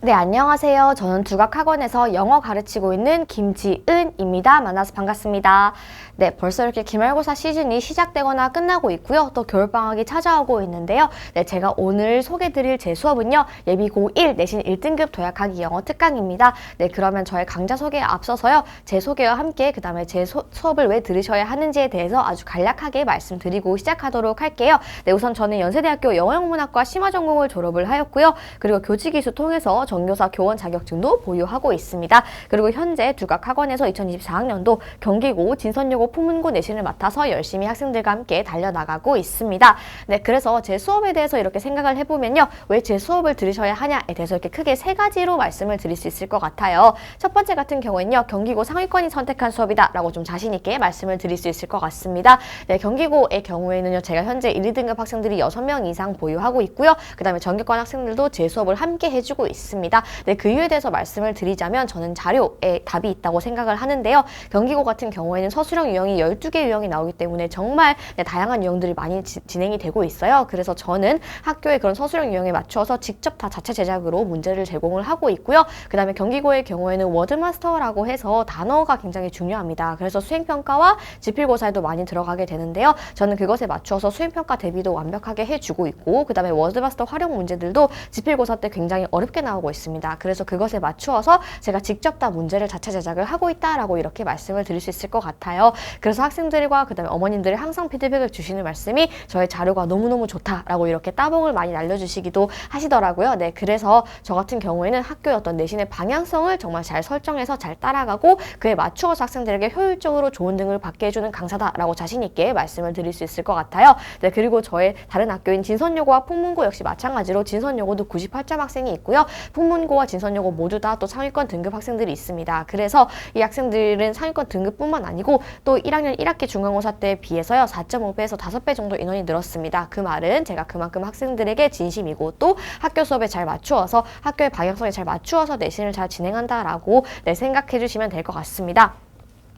네, 안녕하세요. 저는 두각학원에서 영어 가르치고 있는 김지은입니다. 만나서 반갑습니다. 네, 벌써 이렇게 기말고사 시즌이 시작되거나 끝나고 있고요. 또 겨울방학이 찾아오고 있는데요. 네, 제가 오늘 소개드릴 제 수업은요. 예비 고1 내신 1등급 도약하기 영어 특강입니다. 네, 그러면 저의 강좌 소개에 앞서서요. 제 소개와 함께 그 다음에 제 수업을 왜 들으셔야 하는지에 대해서 아주 간략하게 말씀드리고 시작하도록 할게요. 네, 우선 저는 연세대학교 영어영문학과 심화전공을 졸업을 하였고요. 그리고 교직이수 통해서 전교사 교원 자격증도 보유하고 있습니다. 그리고 현재 두각학원에서 2024학년도 경기고, 진선여고, 풍문고 내신을 맡아서 열심히 학생들과 함께 달려나가고 있습니다. 네, 그래서 제 수업에 대해서 이렇게 생각을 해보면요. 왜 제 수업을 들으셔야 하냐에 대해서 이렇게 크게 세 가지로 말씀을 드릴 수 있을 것 같아요. 첫 번째 같은 경우에는요. 경기고 상위권이 선택한 수업이다 라고 좀 자신있게 말씀을 드릴 수 있을 것 같습니다. 네, 경기고의 경우에는요. 제가 현재 1, 2등급 학생들이 6명 이상 보유하고 있고요. 그 다음에 전교권 학생들도 제 수업을 함께 해주고 있습니다. 네, 그 이유에 대해서 말씀을 드리자면 저는 자료에 답이 있다고 생각을 하는데요. 경기고 같은 경우에는 서술형 유형이 12개 유형이 나오기 때문에 정말 다양한 유형들이 많이 진행이 되고 있어요. 그래서 저는 학교의 그런 서술형 유형에 맞추어서 직접 다 자체 제작으로 문제를 제공을 하고 있고요. 그 다음에 경기고의 경우에는 워드마스터라고 해서 단어가 굉장히 중요합니다. 그래서 수행평가와 지필고사에도 많이 들어가게 되는데요. 저는 그것에 맞추어서 수행평가 대비도 완벽하게 해주고 있고, 그 다음에 워드마스터 활용 문제들도 지필고사 때 굉장히 어렵게 나오고 있습니다. 그래서 그것에 맞추어서 제가 직접 다 문제를 자체 제작을 하고 있다라고 이렇게 말씀을 드릴 수 있을 것 같아요. 그래서 학생들과 그 다음에 어머님들이 항상 피드백을 주시는 말씀이 저의 자료가 너무너무 좋다라고 이렇게 따봉을 많이 날려주시기도 하시더라고요. 네, 그래서 저 같은 경우에는 학교의 어떤 내신의 방향성을 정말 잘 설정해서 잘 따라가고 그에 맞추어서 학생들에게 효율적으로 좋은 등을 받게 해주는 강사다라고 자신있게 말씀을 드릴 수 있을 것 같아요. 네, 그리고 저의 다른 학교인 진선여고와 풍문고 역시 마찬가지로 진선여고도 98점 학생이 있고요. 풍문고와 진선여고 모두 다 또 상위권 등급 학생들이 있습니다. 그래서 이 학생들은 상위권 등급뿐만 아니고 또 1학년 1학기 중간고사 때에 비해서요. 4.5배에서 5배 정도 인원이 늘었습니다. 그 말은 제가 그만큼 학생들에게 진심이고 또 학교 수업에 잘 맞추어서 학교의 방향성에 잘 맞추어서 내신을 잘 진행한다라고 생각해 주시면 될 것 같습니다.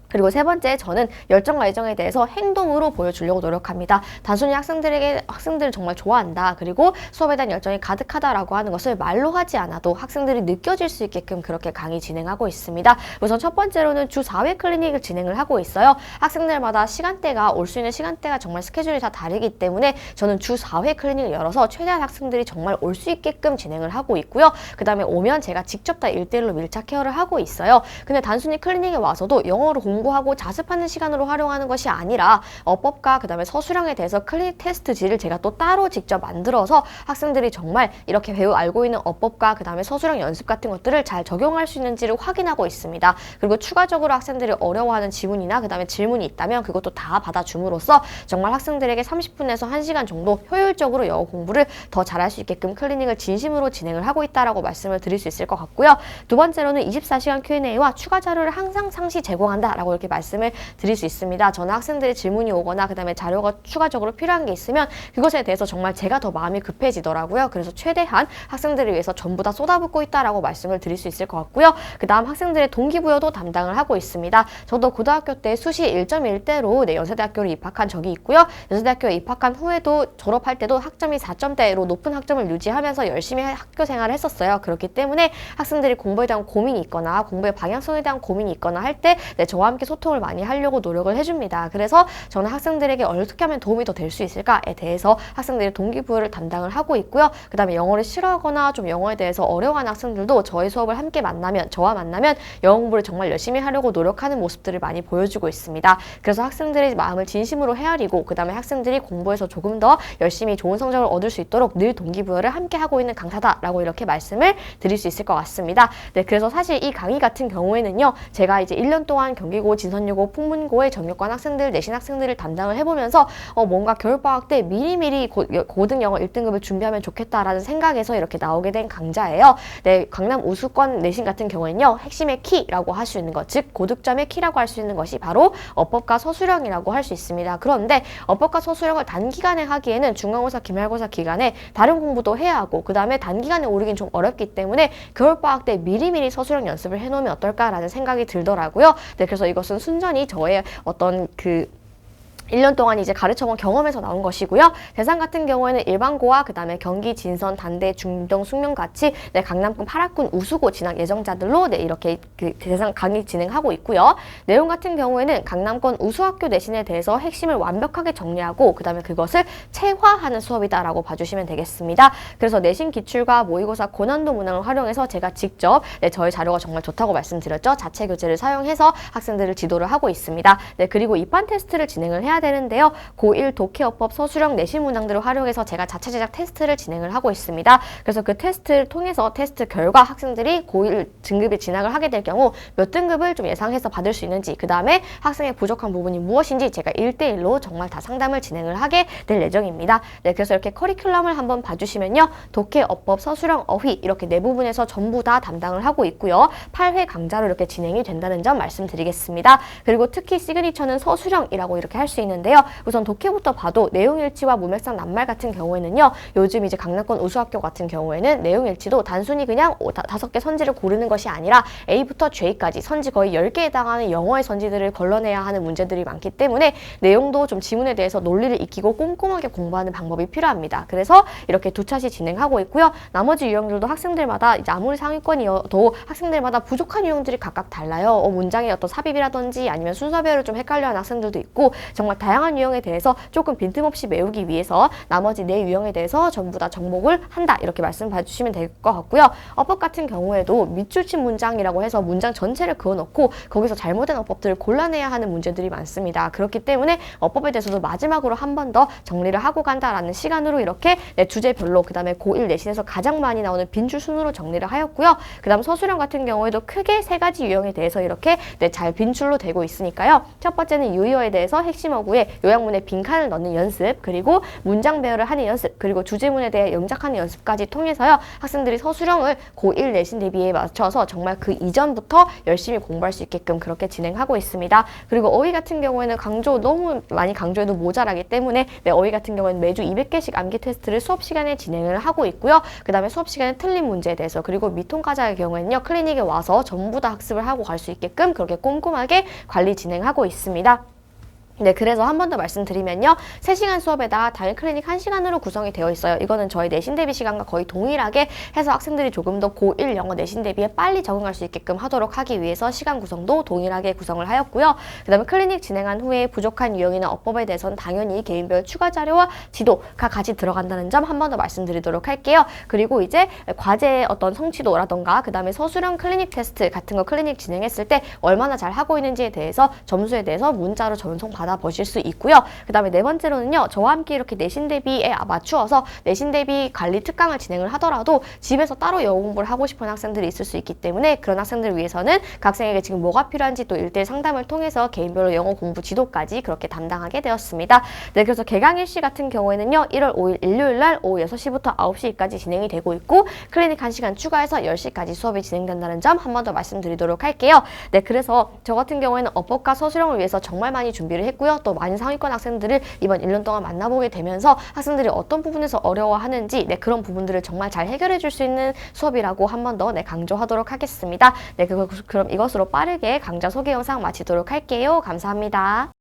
그리고 세 번째, 저는 열정과 애정에 대해서 행동으로 보여주려고 노력합니다. 단순히 학생들을 정말 좋아한다, 그리고 수업에 대한 열정이 가득하다라고 하는 것을 말로 하지 않아도 학생들이 느껴질 수 있게끔 그렇게 강의 진행하고 있습니다. 우선 첫 번째로는 주 4회 클리닉을 진행을 하고 있어요. 학생들마다 올 수 있는 시간대가 정말 스케줄이 다 다르기 때문에 저는 주 4회 클리닉을 열어서 최대한 학생들이 정말 올 수 있게끔 진행을 하고 있고요. 그 다음에 오면 제가 직접 다 1대1로 밀착 케어를 하고 있어요. 근데 단순히 클리닉에 와서도 영어를 공부하고 자습하는 시간으로 활용하는 것이 아니라 어법과 그 다음에 서술형에 대해서 클리닉 테스트지를 제가 또 따로 직접 만들어서 학생들이 정말 이렇게 알고 있는 어법과 그 다음에 서술형 연습 같은 것들을 잘 적용할 수 있는지를 확인하고 있습니다. 그리고 추가적으로 학생들이 어려워하는 지문이나 그 다음에 질문이 있다면 그것도 다 받아줌으로써 정말 학생들에게 30분에서 1시간 정도 효율적으로 영어 공부를 더 잘할 수 있게끔 클리닉을 진심으로 진행을 하고 있다라고 말씀을 드릴 수 있을 것 같고요. 두 번째로는 24시간 Q&A와 추가 자료를 항상 상시 제공한다라고 이렇게 말씀을 드릴 수 있습니다. 저는 학생들의 질문이 오거나 그 다음에 자료가 추가적으로 필요한 게 있으면 그것에 대해서 정말 제가 더 마음이 급해지더라고요. 그래서 최대한 학생들을 위해서 전부 다 쏟아붓고 있다라고 말씀을 드릴 수 있을 것 같고요. 그 다음 학생들의 동기부여도 담당을 하고 있습니다. 저도 고등학교 때 수시 1.1대로 연세대학교를 입학한 적이 있고요. 연세대학교에 입학한 후에도 졸업할 때도 학점이 4점대로 높은 학점을 유지하면서 열심히 학교 생활을 했었어요. 그렇기 때문에 학생들이 공부에 대한 고민이 있거나 공부의 방향성에 대한 고민이 있거나 할 때 저와 함께 소통을 많이 하려고 노력을 해줍니다. 그래서 저는 학생들에게 어떻게 하면 도움이 더 될 수 있을까에 대해서 학생들의 동기부여를 담당을 하고 있고요. 그 다음에 영어를 싫어하거나 좀 영어에 대해서 어려워하는 학생들도 저의 수업을 함께 저와 만나면 영어 공부를 정말 열심히 하려고 노력하는 모습들을 많이 보여주고 있습니다. 그래서 학생들의 마음을 진심으로 헤아리고 그 다음에 학생들이 공부에서 조금 더 열심히 좋은 성적을 얻을 수 있도록 늘 동기부여를 함께 하고 있는 강사다라고 이렇게 말씀을 드릴 수 있을 것 같습니다. 네, 그래서 사실 이 강의 같은 경우에는요. 제가 이제 1년 동안 경기고, 진선여고, 풍문고의 전교권 학생들, 내신 학생들을 담당을 해보면서 뭔가 겨울방학 때 미리미리 고등 영어 1등급을 준비하면 좋겠다라는 생각에서 이렇게 나오게 된 강좌예요. 네, 강남 우수권 내신 같은 경우에는요. 핵심의 키라고 할 수 있는 것, 즉 고득점의 키라고 할 수 있는 것이 바로 어법과 서술형이라고 할 수 있습니다. 그런데 어법과 서술형을 단기간에 하기에는 중간고사, 기말고사 기간에 다른 공부도 해야 하고 그 다음에 단기간에 오르긴 좀 어렵기 때문에 겨울방학 때 미리미리 서술형 연습을 해놓으면 어떨까라는 생각이 들더라고요. 네, 그래서 이것은 순전히 저의 어떤 1년 동안 이제 가르쳐본 경험에서 나온 것이고요. 대상 같은 경우에는 일반고와 그다음에 경기, 진선, 단대, 중등, 숙명 같이 네, 강남권 8학군 우수고 진학 예정자들로 네, 이렇게 그 대상 강의 진행하고 있고요. 내용 같은 경우에는 강남권 우수학교 내신에 대해서 핵심을 완벽하게 정리하고 그다음에 그것을 체화하는 수업이다라고 봐주시면 되겠습니다. 그래서 내신 기출과 모의고사 고난도 문항을 활용해서 제가 직접 네, 저희 자료가 정말 좋다고 말씀드렸죠. 자체 교재를 사용해서 학생들을 지도를 하고 있습니다. 네, 그리고 입반 테스트를 진행을 해야 되는데요. 고1 독해어법 서술형 내신 문항들을 활용해서 제가 자체 제작 테스트를 진행을 하고 있습니다. 그래서 그 테스트를 통해서 테스트 결과 학생들이 고1 등급에 진학을 하게 될 경우 몇 등급을 좀 예상해서 받을 수 있는지 그 다음에 학생의 부족한 부분이 무엇인지 제가 1대1로 정말 다 상담을 진행을 하게 될 예정입니다. 네, 그래서 이렇게 커리큘럼을 한번 봐주시면요. 독해어법 서술형 어휘 이렇게 네 부분에서 전부 다 담당을 하고 있고요. 8회 강좌로 이렇게 진행이 된다는 점 말씀드리겠습니다. 그리고 특히 시그니처는 서술형이라고 이렇게 할 수 있는데요. 우선 독해부터 봐도 내용일치와 문맥상 낱말 같은 경우에는요. 요즘 이제 강남권 우수학교 같은 경우에는 내용일치도 단순히 그냥 5개 선지를 고르는 것이 아니라 A부터 J까지 선지 거의 10개에 해당하는 영어의 선지들을 걸러내야 하는 문제들이 많기 때문에 내용도 좀 지문에 대해서 논리를 익히고 꼼꼼하게 공부하는 방법이 필요합니다. 그래서 이렇게 두 차시 진행하고 있고요. 나머지 유형들도 학생들마다 이제 아무리 상위권이어도 학생들마다 부족한 유형들이 각각 달라요. 문장의 어떤 삽입이라든지 아니면 순서별을 좀 헷갈려하는 학생들도 있고 정말 다양한 유형에 대해서 조금 빈틈없이 외우기 위해서 나머지 네 유형에 대해서 전부 다 접목을 한다 이렇게 말씀 봐주시면 될 것 같고요. 어법 같은 경우에도 밑줄친 문장이라고 해서 문장 전체를 그어놓고 거기서 잘못된 어법들을 골라내야 하는 문제들이 많습니다. 그렇기 때문에 어법에 대해서도 마지막으로 한 번 더 정리를 하고 간다라는 시간으로 이렇게 네, 주제별로 그 다음에 고1 내신에서 가장 많이 나오는 빈줄 순으로 정리를 하였고요. 그 다음 서술형 같은 경우에도 크게 3가지 유형에 대해서 이렇게 네, 잘 빈줄로 되고 있으니까요. 첫 번째는 유의어에 대해서 핵심 어구에 요약문에 빈칸을 넣는 연습, 그리고 문장 배열을 하는 연습, 그리고 주제문에 대해 영작하는 연습까지 통해서요. 학생들이 서술형을 고1 내신 대비에 맞춰서 정말 그 이전부터 열심히 공부할 수 있게끔 그렇게 진행하고 있습니다. 그리고 어휘 같은 경우에는 너무 많이 강조해도 모자라기 때문에 네, 어휘 같은 경우에는 매주 200개씩 암기 테스트를 수업 시간에 진행을 하고 있고요. 그 다음에 수업 시간에 틀린 문제에 대해서 그리고 미통과자의 경우에는요. 클리닉에 와서 전부 다 학습을 하고 갈 수 있게끔 그렇게 꼼꼼하게 관리 진행하고 있습니다. 네, 그래서 한 번 더 말씀드리면요. 3시간 수업에다가 당일 클리닉 1시간으로 구성이 되어 있어요. 이거는 저희 내신 대비 시간과 거의 동일하게 해서 학생들이 조금 더 고1 영어 내신 대비에 빨리 적응할 수 있게끔 하도록 하기 위해서 시간 구성도 동일하게 구성을 하였고요. 그 다음에 클리닉 진행한 후에 부족한 유형이나 어법에 대해서는 당연히 개인별 추가 자료와 지도가 같이 들어간다는 점 한 번 더 말씀드리도록 할게요. 그리고 이제 과제의 어떤 성취도라던가 그 다음에 서술형 클리닉 테스트 같은 거 클리닉 진행했을 때 얼마나 잘 하고 있는지에 대해서 점수에 대해서 문자로 전송 받아보실 수 있고요. 그 다음에 네 번째로는요. 저와 함께 이렇게 내신 대비에 맞추어서 내신 대비 관리 특강을 진행을 하더라도 집에서 따로 영어 공부를 하고 싶은 학생들이 있을 수 있기 때문에 그런 학생들을 위해서는 그 학생에게 지금 뭐가 필요한지 또 1대1 상담을 통해서 개인별로 영어 공부 지도까지 그렇게 담당하게 되었습니다. 네, 그래서 개강 일시 같은 경우에는요. 1월 5일 일요일 날 오후 6시부터 9시까지 진행이 되고 있고 클리닉 1시간 추가해서 10시까지 수업이 진행된다는 점 한 번 더 말씀드리도록 할게요. 네, 그래서 저 같은 경우에는 어법과 서술형을 위해서 정말 많이 준비를 했고요. 또 많은 상위권 학생들을 이번 1년 동안 만나보게 되면서 학생들이 어떤 부분에서 어려워하는지 네, 그런 부분들을 정말 잘 해결해 줄 수 있는 수업이라고 한 번 더 네, 강조하도록 하겠습니다. 네, 그럼 이것으로 빠르게 강좌 소개 영상 마치도록 할게요. 감사합니다.